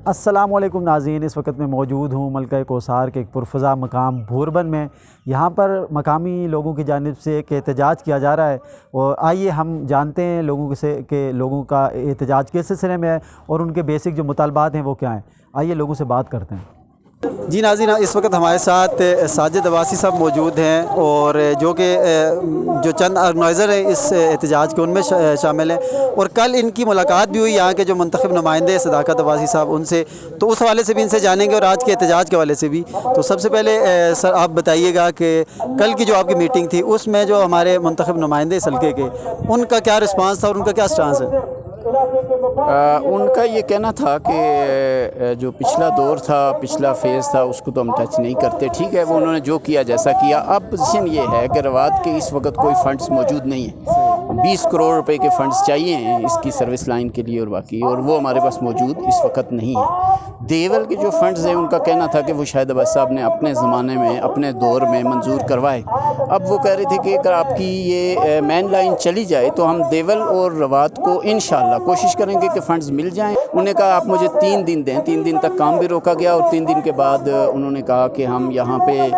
السلام علیکم ناظرین، اس وقت میں موجود ہوں ملکہ کوثار کے ایک پرفضا مقام بھوربن میں۔ یہاں پر مقامی لوگوں کی جانب سے ایک احتجاج کیا جا رہا ہے، اور آئیے ہم جانتے ہیں لوگوں سے کہ لوگوں کا احتجاج کس سلسلے میں ہے اور ان کے بیسک جو مطالبات ہیں وہ کیا ہیں۔ آئیے لوگوں سے بات کرتے ہیں۔ جی ناظرین، اس وقت ہمارے ساتھ ساجد عباسی صاحب موجود ہیں، اور جو چند آرگنائزر ہیں اس احتجاج کے ان میں شامل ہیں، اور کل ان کی ملاقات بھی ہوئی یہاں کے جو منتخب نمائندے صداقت عباسی صاحب ان سے، تو اس حوالے سے بھی ان سے جانیں گے اور آج کے احتجاج کے حوالے سے بھی۔ تو سب سے پہلے سر آپ بتائیے گا کہ کل کی جو آپ کی میٹنگ تھی اس میں جو ہمارے منتخب نمائندے اس حلقے کے، ان کا کیا رسپانس تھا اور ان کا کیا سٹانس ہے؟ ان کا یہ کہنا تھا کہ جو پچھلا دور تھا، پچھلا فیز تھا، اس کو تو ہم ٹچ نہیں کرتے۔ ٹھیک ہے، وہ انہوں نے جو کیا جیسا کیا۔ اب پوزیشن یہ ہے کہ رواد کے اس وقت کوئی فنڈز موجود نہیں ہیں۔ 20 کروڑ روپے کے فنڈز چاہیے ہیں اس کی سروس لائن کے لیے اور باقی، اور وہ ہمارے پاس موجود اس وقت نہیں ہے۔ دیول کے جو فنڈز ہیں ان کا کہنا تھا کہ وہ شاہد عباس صاحب نے اپنے زمانے میں اپنے دور میں منظور کروائے۔ اب وہ کہہ رہے تھے کہ اگر آپ کی یہ مین لائن چلی جائے تو ہم دیول اور رواد کو انشاءاللہ کوشش کریں گے کہ فنڈز مل جائیں۔ انہوں نے کہا آپ مجھے 3 دن دیں۔ 3 دن تک کام بھی روکا گیا، اور 3 دن کے بعد انہوں نے کہا کہ ہم یہاں پہ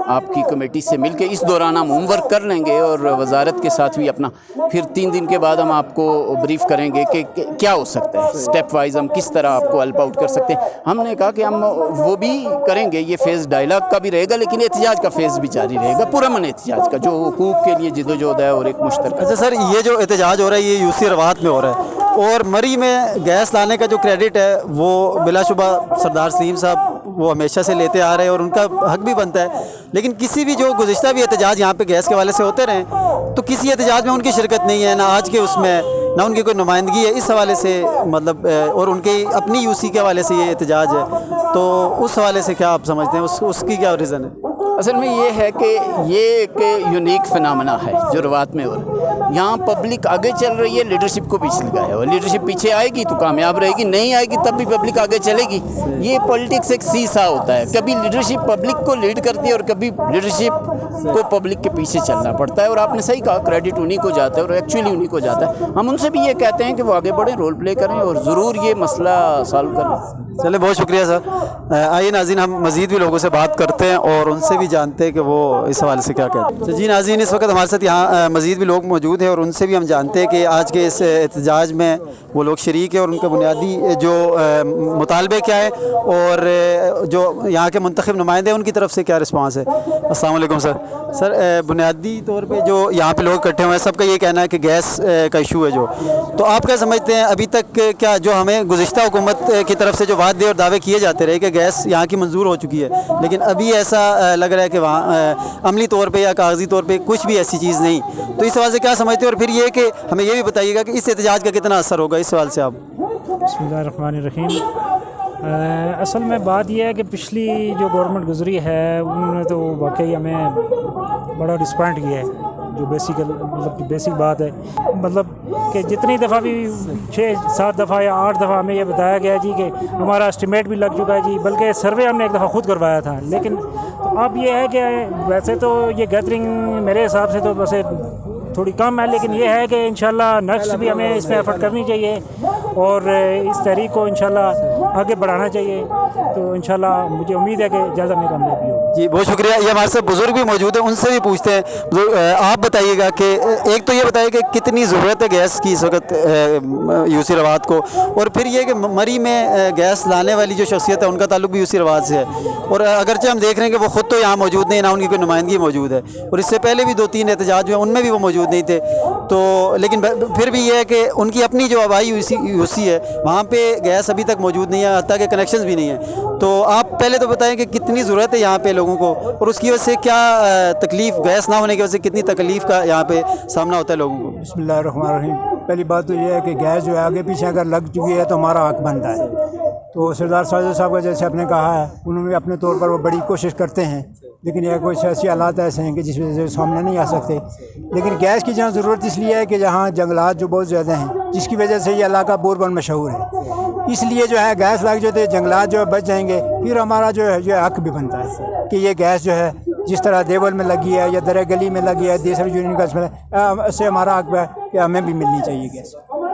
آپ کی کمیٹی سے مل کے اس دوران ہم ہوم ورک کر لیں گے، اور وزارت کے ساتھ بھی اپنا، پھر 3 دن کے بعد ہم آپ کو بریف کریں گے کہ کیا ہو سکتا ہے، سٹیپ وائز ہم کس طرح آپ کو ہیلپ آؤٹ کر سکتے ہیں۔ ہم نے کہا کہ ہم وہ بھی کریں گے، یہ فیز ڈائلاگ کا بھی رہے گا، لیکن احتجاج کا فیز بھی جاری رہے گا، پرامن احتجاج کا جو حقوق کے لیے جدوجہد ہے اور ایک مشترکہ۔ اچھا سر، یہ جو احتجاج ہو رہا ہے یہ یوسی رواد میں ہو رہا ہے، اور مری میں گیس لانے کا جو کریڈٹ ہے وہ بلا شبہ سردار سلیم صاحب وہ ہمیشہ سے لیتے آ رہے ہیں، اور ان کا حق بھی بنتا ہے، لیکن کسی بھی جو گزشتہ بھی احتجاج یہاں پہ گیس کے حوالے سے ہوتے رہے تو کسی احتجاج میں ان کی شرکت نہیں ہے، نہ آج کے اس میں، نہ ان کی کوئی نمائندگی ہے اس حوالے سے، مطلب اور ان کی اپنی یوسی کے حوالے سے یہ احتجاج ہے، تو اس حوالے سے کیا آپ سمجھتے ہیں، اس کی کیا ریزن ہے؟ اصل میں یہ ہے کہ یہ ایک یونیک فنامنا ہے جو رواد میں ہو رہا ہے۔ یہاں پبلک آگے چل رہی ہے، لیڈرشپ کو پیچھے لگایا ہے، اور لیڈرشپ پیچھے آئے گی تو کامیاب رہے گی، نہیں آئے گی تب بھی پبلک آگے چلے گی۔ یہ پولیٹکس ایک سیسا ہوتا ہے، کبھی لیڈرشپ پبلک کو لیڈ کرتی ہے اور کبھی لیڈرشپ کو پبلک کے پیچھے چلنا پڑتا ہے، اور آپ نے صحیح کہا کریڈٹ انہی کو جاتا ہے، اور ایکچولی انہی کو جاتا ہے۔ ہم ان سے بھی یہ کہتے ہیں کہ وہ آگے بڑھیں، رول پلے کریں اور ضرور یہ مسئلہ سالو کریں۔ چلے، بہت شکریہ سر۔ آئیے ناظرین، ہم مزید بھی لوگوں سے بات کرتے ہیں اور ان سے بھی جانتے ہیں کہ وہ اس حوالے سے کیا کہتے ہیں۔ جی ناظرین، اس وقت ہمارے ساتھ یہاں مزید بھی لوگ موجود ہیں، اور ان سے بھی ہم جانتے ہیں کہ آج کے اس احتجاج میں وہ لوگ شریک ہیں اور ان کا بنیادی جو مطالبے کیا ہے، اور جو یہاں کے منتخب نمائندے ہیں ان کی طرف سے کیا رسپانس ہے۔ السلام علیکم سر۔ سر، بنیادی طور پہ جو یہاں پہ لوگ اکٹھے ہوئے ہیں سب کا یہ کہنا ہے کہ گیس کا ایشو ہے، تو آپ کیا سمجھتے ہیں ابھی تک کیا جو ہمیں گزشتہ حکومت کی طرف سے جو وعدے اور دعوے کیے جاتے رہے کہ گیس یہاں کی منظور ہو چکی ہے، لیکن ابھی ایسا لگ رہا ہے کہ وہاں عملی طور پہ یا کاغذی طور پہ کچھ بھی ایسی چیز نہیں، تو اس سوال سے کیا سمجھتے ہیں؟ اور پھر یہ کہ ہمیں یہ بھی بتائیے گا کہ اس احتجاج کا کتنا اثر ہوگا، اس سوال سے آپ۔ بسم اللہ الرحمن الرحیم۔ اصل میں بات یہ ہے کہ پچھلی جو گورنمنٹ گزری ہے انہوں نے تو واقعی ہمیں بڑا ڈسپوائنٹ کیا ہے، جو بیسک بات ہے، مطلب کہ جتنی دفعہ بھی 6-7 دفعہ یا 8 دفعہ ہمیں یہ بتایا گیا جی کہ ہمارا اسٹیمیٹ بھی لگ چکا ہے جی، بلکہ سروے ہم نے ایک دفعہ خود کروایا تھا، لیکن اب یہ ہے کہ ویسے تو یہ گیدرنگ میرے حساب سے تو ویسے تھوڑی کم ہے، لیکن یہ ہے کہ انشاءاللہ نیکسٹ بھی ہمیں اس میں ایفرٹ کرنی چاہیے اور اس تحریک کو انشاءاللہ آگے بڑھانا چاہیے، تو انشاءاللہ مجھے امید ہے کہ جلد ہمیں کامیابی ہوگی۔ جی بہت شکریہ۔ یہ ہمارے ساتھ بزرگ بھی موجود ہیں، ان سے بھی پوچھتے ہیں۔ آپ بتائیے گا کہ ایک تو یہ بتائیے کہ کتنی ضرورت ہے گیس کی اس وقت یوسی رواد کو، اور پھر یہ کہ مری میں گیس لانے والی جو شخصیت ہے ان کا تعلق بھی یوسی رواد سے ہے، اور اگرچہ ہم دیکھ رہے ہیں کہ وہ خود تو یہاں موجود نہیں، نہ ان کی کوئی نمائندگی موجود ہے، اور اس سے پہلے بھی 2-3 احتجاج ہوئے ان میں بھی وہ موجود نہیں تھے، تو لیکن پھر بھی یہ ہے کہ ان کی اپنی جو آبائی یوسی ہے وہاں پہ گیس ابھی تک موجود نہیں ہے، حتیٰ کہ کنیکشنز بھی نہیں ہیں، تو آپ پہلے تو بتائیں کہ کتنی ضرورت ہے یہاں پہ لوگوں کو، اور اس کی وجہ سے کیا تکلیف، گیس نہ ہونے کی وجہ سے کتنی تکلیف کا یہاں پہ سامنا ہوتا ہے لوگوں کو۔ بسم اللہ الرحمن الرحیم۔ پہلی بات تو یہ ہے کہ گیس جو ہے آگے پیچھے اگر لگ چکی ہے تو ہمارا حق بنتا ہے، تو سردار ساجد صاحب کا جیسے آپ نے کہا ہے انہوں نے اپنے طور پر وہ بڑی کوشش کرتے ہیں، لیکن یہ کوئی سیاسی حالات ایسے ہیں کہ جس وجہ سے سامنے نہیں آ سکتے، لیکن گیس کی جہاں ضرورت اس لیے ہے کہ جہاں جنگلات جو بہت زیادہ ہیں، جس کی وجہ سے یہ علاقہ بھوربن مشہور ہے، اس لیے جو ہے گیس لگ جو جنگلات جو بچ جائیں گے، پھر ہمارا جو ہے یہ حق بھی بنتا ہے کہ یہ گیس جو ہے جس طرح دیول میں لگی ہے یا دریا گلی میں لگی ہے، دیسر یونین کا اس سے ہمارا حق ہے کہ ہمیں بھی ملنی چاہیے گیس۔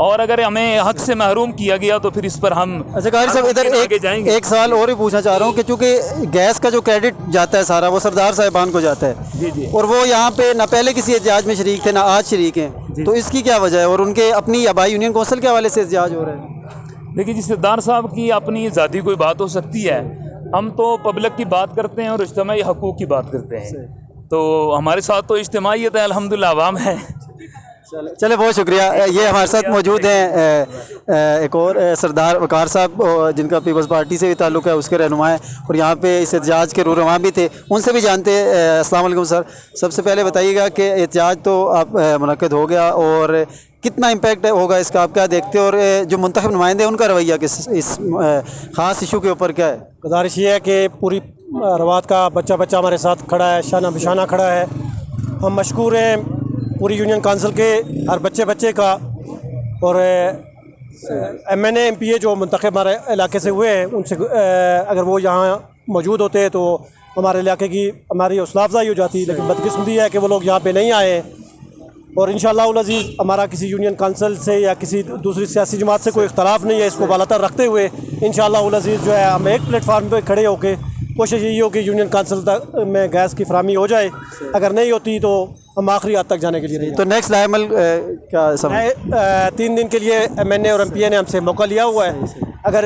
اور اگر ہمیں حق سے محروم کیا گیا تو پھر اس پر ہم اچھا قاری صاحب ادھر آگے جائیں گے۔ ایک سوال اور بھی پوچھنا چاہ رہا ہوں کہ چونکہ گیس کا جو کریڈٹ جاتا ہے سارا وہ سردار صاحبان کو جاتا ہے، اور وہ یہاں پہ نہ پہلے کسی احتجاج میں شریک تھے نہ آج شریک ہیں، تو اس کی کیا وجہ ہے؟ اور ان کے اپنی آبائی یونین کونسل کے حوالے سے احتجاج ہو رہا ہے؟ دیکھیے جس سردار صاحب کی اپنی ذاتی کوئی بات ہو سکتی ہے، ہم تو پبلک کی بات کرتے ہیں اور اجتماعی حقوق کی بات کرتے ہیں، تو ہمارے ساتھ تو اجتماعیت ہے، الحمدللہ عوام ہے۔ چلے بہت شکریہ۔ یہ ہمارے ساتھ موجود ہیں ایک اور سردار وقار صاحب جن کا پیپلز پارٹی سے بھی تعلق ہے، اس کے رہنما ہیں اور یہاں پہ اس احتجاج کے رہنما بھی تھے، ان سے بھی جانتے ہیں۔ السلام علیکم سر، سب سے پہلے بتائیے گا کہ احتجاج تو آپ منعقد ہو گیا اور کتنا امپیکٹ ہوگا اس کا، آپ کیا دیکھتے ہیں، اور جو منتخب نمائندے ہیں ان کا رویہ اس خاص ایشو کے اوپر کیا ہے؟ گزارش یہ ہے کہ پوری روات کا بچہ بچہ ہمارے ساتھ کھڑا ہے، شانہ بشانہ کھڑا ہے۔ ہم مشکور ہیں پوری یونین کونسل کے ہر بچے کا، اور M N A M P A جو منتخب ہمارے علاقے سے ہوئے ہیں ان سے اگر وہ یہاں موجود ہوتے تو ہمارے علاقے کی ہماری حوصلہ افزائی ہو جاتی، لیکن بدقسمتی ہے کہ وہ لوگ یہاں پہ نہیں آئے ہیں۔ اور انشاءاللہ العزیز ہمارا کسی یونین کونسل سے یا کسی دوسری سیاسی جماعت سے کوئی اختلاف نہیں ہے، اس کو بالاتر رکھتے ہوئے انشاءاللہ العزیز جو ہے ہم ایک پلیٹ فارم پہ کھڑے ہو کے کوشش یہی ہو کہ یونین کونسل تک میں گیس کی فراہمی ہو جائے، اگر نہیں ہوتی تو ہم آخری حد تک جانے کے لیے نہیں۔ تو نیکسٹ عمل کیا سمجھ؟ 3 دن کے لیے ایم این اے اور ایم پی اے نے ہم سے موقع لیا ہوا ہے، اگر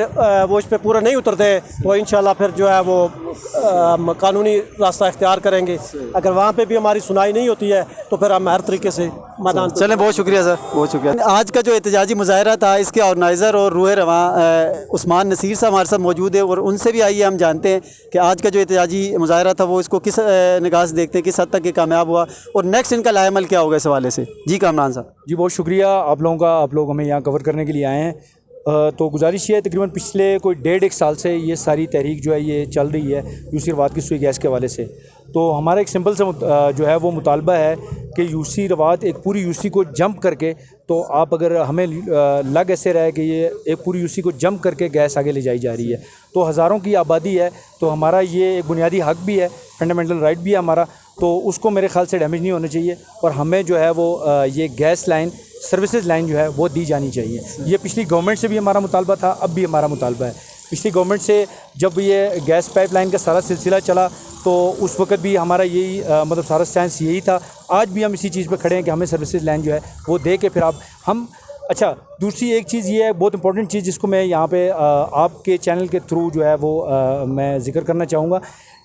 وہ اس پہ پورا نہیں اترتے تو انشاءاللہ پھر جو ہے وہ قانونی راستہ اختیار کریں گے، اگر وہاں پہ بھی ہماری سنائی نہیں ہوتی ہے تو پھر ہم ہر طریقے سے میدان۔ چلیں بہت شکریہ سر، بہت شکریہ۔ آج کا جو احتجاجی مظاہرہ تھا اس کے آرگنائزر اور روح رواں عثمان نصیر صاحب ہمارے ساتھ موجود ہیں، اور ان سے بھی آئیے ہم جانتے ہیں کہ آج کا جو احتجاجی مظاہرہ تھا وہ اس کو کس نگاہ سے دیکھتے ہیں، کس حد تک یہ کامیاب ہوا، اور نیکسٹ ان کا لائحہ عمل کیا ہوگا اس حوالے سے۔ جی کامران صاحب۔ جی بہت شکریہ آپ لوگوں کا، آپ لوگ ہمیں یہاں کور کرنے کے لیے آئے ہیں۔ تو گزارش یہ ہے تقریباً پچھلے کوئی 1.5 سال سے یہ ساری تحریک جو ہے یہ چل رہی ہے یوسی روات کی سوئی گیس کے حوالے سے۔ تو ہمارا ایک سمپل سے جو ہے وہ مطالبہ ہے کہ یوسی روات ایک پوری یوسی کو جمپ کر کے، تو آپ اگر ہمیں لگ ایسے رہے کہ یہ ایک پوری یوسی کو جمپ کر کے گیس آگے لے جائی جا رہی ہے، تو ہزاروں کی آبادی ہے، تو ہمارا یہ ایک بنیادی حق بھی ہے، فنڈامنٹل رائٹ بھی ہے ہمارا، تو اس کو میرے خیال سے ڈیمیج نہیں ہونا چاہیے، اور ہمیں جو ہے وہ یہ گیس لائن سروسز لائن جو ہے وہ دی جانی چاہیے۔ یہ پچھلی گورنمنٹ سے بھی ہمارا مطالبہ تھا، اب بھی ہمارا مطالبہ ہے۔ پچھلی گورنمنٹ سے جب یہ گیس پائپ لائن کا سارا سلسلہ چلا تو اس وقت بھی ہمارا یہی مطلب سارا سٹینس یہی تھا، آج بھی ہم اسی چیز پہ کھڑے ہیں کہ ہمیں سروسز لائن جو ہے وہ دے کے پھر ہم اچھا دوسری ایک چیز یہ ہے بہت امپورٹنٹ چیز جس کو میں یہاں پہ آپ کے چینل کے تھرو جو ہے وہ میں ذکر کرنا چاہوں گا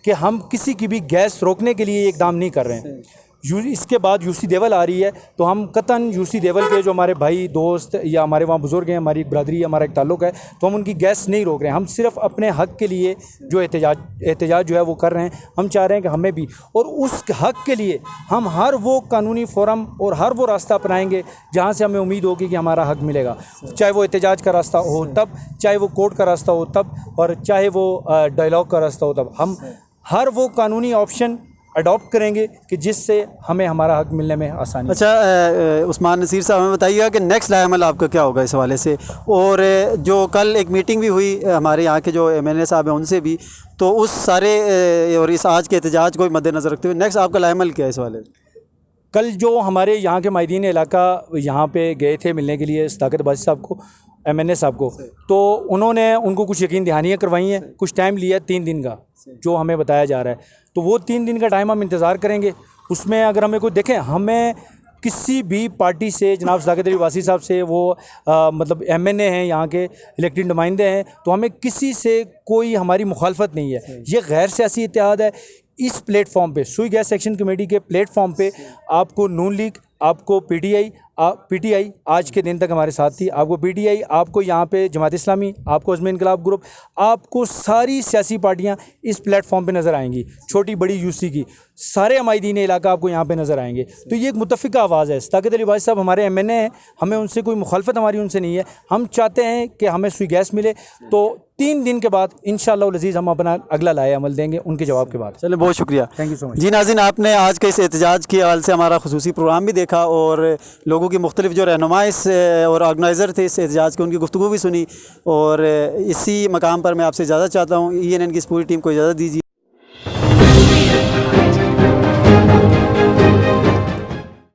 کہ ہم کسی کی بھی گیس روکنے کے لیے اقدام نہیں کر رہے ہیں۔ اس کے بعد یوسی دیول آ رہی ہے تو ہم قطعاً یوسی دیول کے جو ہمارے بھائی دوست یا ہمارے وہاں بزرگ ہیں، ہماری ایک برادری ہمارا ایک تعلق ہے، تو ہم ان کی گیس نہیں روک رہے ہیں، ہم صرف اپنے حق کے لیے جو احتجاج جو ہے وہ کر رہے ہیں۔ ہم چاہ رہے ہیں کہ ہمیں بھی، اور اس حق کے لیے ہم ہر وہ قانونی فورم اور ہر وہ راستہ اپنائیں گے جہاں سے ہمیں امید ہوگی کہ ہمارا حق ملے گا، چاہے وہ احتجاج کا راستہ ہو تب، چاہے وہ کورٹ کا راستہ ہو تب، اور چاہے وہ ڈائلاگ کا راستہ ہو تب، ہم ہر وہ قانونی آپشن اڈاپٹ کریں گے کہ جس سے ہمیں ہمارا حق ملنے میں آسانی۔ اچھا عثمان نصیر صاحب ہمیں بتائیے گا کہ نیکسٹ لائحہ عمل آپ کا کیا ہوگا اس حوالے سے، اور جو کل ایک میٹنگ بھی ہوئی ہمارے یہاں کے جو ایم این اے صاحب ہیں ان سے بھی، تو اس سارے اور اس آج کے احتجاج کو مد نظر رکھتے ہوئے نیکسٹ آپ کا لائحہ عمل کیا ہے اس حوالے سے؟ کل جو ہمارے یہاں کے مائدین علاقہ یہاں پہ گئے تھے ملنے کے لیے صداقت باجی صاحب کو، ایم این اے صاحب کو، تو انہوں نے ان کو کچھ یقین دہانیاں کروائی ہیں، کچھ ٹائم لیا 3 دن کا جو ہمیں بتایا جا رہا ہے، تو وہ 3 دن کا ٹائم ہم انتظار کریں گے۔ اس میں اگر ہمیں کوئی دیکھیں، ہمیں کسی بھی پارٹی سے جناب صداقت علی واسی صاحب سے، وہ مطلب ایم این اے ہیں یہاں کے الیکٹڈ نمائندے ہیں، تو ہمیں کسی سے کوئی ہماری مخالفت نہیں ہے، یہ غیر سیاسی اتحاد ہے۔ اس پلیٹ فارم پہ سوئی گیس ایکشن کمیٹی کے پلیٹ فارم پہ آپ کو نون لیگ، آپ کو پی ٹی آئی آج کے دن تک ہمارے ساتھ تھی، آپ کو پی ٹی آئی، آپ کو یہاں پہ جماعت اسلامی، آپ کو عزم انقلاب گروپ، آپ کو ساری سیاسی پارٹیاں اس پلیٹ فارم پہ نظر آئیں گی، چھوٹی بڑی یوسی کی سارے عمائدین علاقہ آپ کو یہاں پہ نظر آئیں گے، تو یہ ایک متفقہ آواز ہے۔ صداقت علی واجد صاحب ہمارے ایم این اے ہیں، ہمیں ان سے کوئی مخالفت ہماری ان سے نہیں ہے، ہم چاہتے ہیں کہ ہمیں سوئی گیس ملے، تو 3 دن کے بعد انشاءاللہ العزیز ہم اپنا اگلا لائحہ عمل دیں گے ان کے جواب کے بعد۔ چلیں بہت شکریہ، تھینک یو سو مچ۔ جی ناظرین، آپ نے آج کے اس احتجاج کے حوالے سے ہمارا خصوصی پروگرام بھی دیکھا اور لوگوں کی مختلف جو رہنما اس اور آرگنائزر تھے اس احتجاج کے، ان کی گفتگو بھی سنی، اور اسی مقام پر میں آپ سے اجازت چاہتا ہوں، ENN کی اس پوری ٹیم کو اجازت دیجیے۔